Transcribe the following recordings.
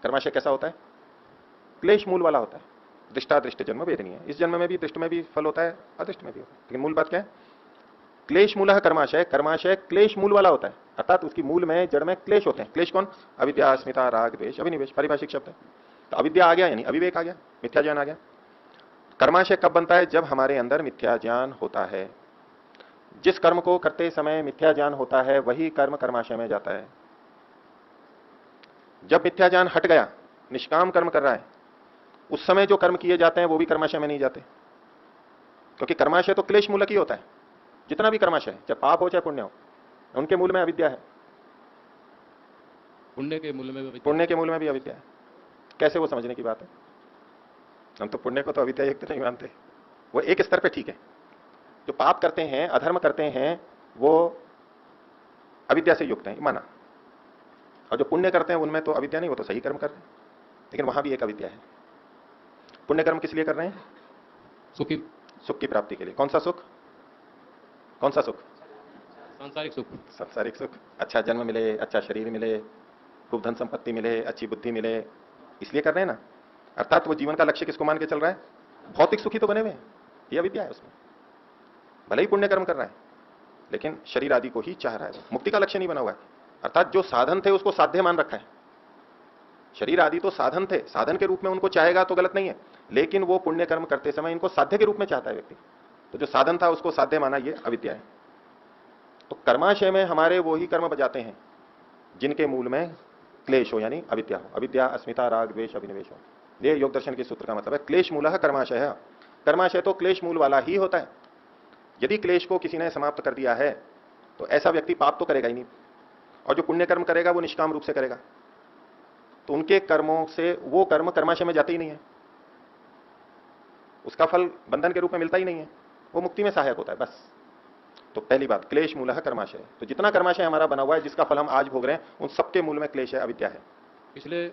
कर्माशय कैसा होता है? क्लेश मूल वाला होता है। दृष्टादृष्ट जन्म वेदनीय है, इस जन्म में भी दृष्ट में भी फल होता है, अदृष्ट में भी होता है। लेकिन मूल बात क्या है? क्लेश मूल कर्माशय, कर्माशय क्लेश मूल वाला होता है, अर्थात उसकी मूल में जड़ में क्लेश होते हैं। क्लेश कौन? अविद्या, अस्मिता, राग, द्वेष, अभिनिवेश, पारिभाषिक शब्द है। तो अविद्या आ गया यानी अविवेक आ गया, मिथ्या ज्ञान आ गया। कर्माशय कब बनता है? जब हमारे अंदर मिथ्या ज्ञान होता है। जिस कर्म को करते समय मिथ्या ज्ञान होता है वही कर्म कर्माशय में जाता है। जब मिथ्या ज्ञान हट गया, निष्काम कर्म कर रहा है, उस समय जो कर्म किए जाते हैं वो भी कर्माशय में नहीं जाते, क्योंकि कर्माशय तो क्लेश मूलक ही होता है। जितना भी कर्माशय है, चाहे पाप हो चाहे पुण्य हो, उनके मूल में अविद्या है। पुण्य के मूल में भी अविद्या। पुण्य के मूल में भी अविद्या है। कैसे? वो समझने की बात है। हम तो पुण्य को तो अविद्या युक्त नहीं मानते, वो एक स्तर पे ठीक है। जो पाप करते हैं, अधर्म करते हैं, वो अविद्या से युक्त है, माना। और जो पुण्य करते हैं उनमें तो अविद्या नहीं, वो तो सही कर्म कर रहे हैं, लेकिन वहां भी एक अविद्या है। पुण्य कर्म किस लिए कर रहे हैं? सुखी, सुख की प्राप्ति के लिए। कौन सा सुख? कौन सा सुख? सांसारिक सुख। सांसारिक सुख। अच्छा जन्म मिले, अच्छा शरीर मिले, खूब धन संपत्ति मिले, अच्छी बुद्धि मिले, इसलिए कर रहे हैं ना। अर्थात वो जीवन का लक्ष्य किसको मान के चल रहा है? भौतिक सुखी तो बने हुए हैं, ये अविद्या है उसमें। भले ही पुण्य कर्म कर रहा है, लेकिन शरीर आदि को ही चाह रहा है, मुक्ति का लक्ष्य नहीं बना हुआ है। अर्थात जो साधन थे उसको साध्य मान रखा है। शरीर आदि तो साधन थे, साधन के रूप में उनको चाहेगा तो गलत नहीं है, लेकिन वो पुण्य कर्म करते समय इनको साध्य के रूप में चाहता है व्यक्ति। तो जो साधन था उसको साध्य माना, ये अविद्या है। तो कर्माशय में हमारे वो ही कर्म बजाते हैं जिनके मूल में क्लेश हो, यानी अविद्या हो। अविद्या, अस्मिता, राग, द्वेष, अभिनिवेश हो। ये योग दर्शन के सूत्र का मतलब है। क्लेश मूलः कर्माशय है। कर्माशय तो क्लेश मूल वाला ही होता है। यदि क्लेश को किसी ने समाप्त कर दिया है तो ऐसा व्यक्ति पाप तो करेगा ही नहीं, और जो पुण्य कर्म करेगा वो निष्काम रूप से करेगा, तो उनके कर्मों से वो कर्म कर्माशय में जाते ही नहीं है, उसका फल बंधन के रूप में मिलता ही नहीं है, वो मुक्ति में सहायक होता है बस। तो पहली बात, क्लेश मूलः कर्माशय। तो जितना कर्माशय हमारा बना हुआ है, जिसका फल हम आज भोग रहे हैं, उन सबके मूल में क्लेश है, अविद्या है। इसलिए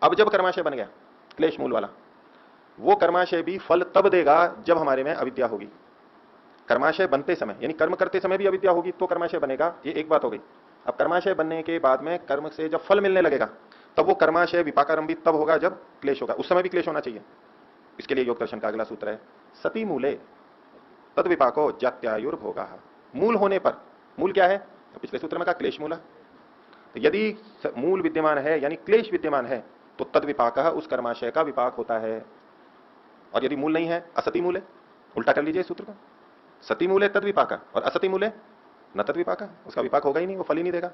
अब जब कर्माशय बन गया क्लेश मूल वाला, वो कर्माशय भी फल तब देगा जब हमारे में अविद्या होगी। कर्माशय बनते समय यानी कर्म करते समय भी अविद्या होगी तो कर्माशय बनेगा, ये एक बात हो गई। अब कर्माशय बनने के बाद में कर्म से जब फल मिलने लगेगा, तब वो कर्माशय विपाकारंभी तब होगा जब क्लेश होगा। उस समय भी क्लेश होना चाहिए। इसके लिए योग दर्शन का अगला सूत्र है, सती मूले तद विपाको जात्यायुर्भोगा। मूल होने पर, मूल क्या है? तो पिछले सूत्र में कहा क्लेश मूल। तो यदि मूल विद्यमान है यानी क्लेश विद्यमान है, तो तद विपाक, उस कर्माशय का विपाक होता है। और यदि मूल नहीं है, असती मूल है, उल्टा कर लीजिए सूत्र को। सती मूले तद विपाका और असती मूले न तद विपाका, उसका विपाक होगा ही नहीं, वो फल ही नहीं देगा।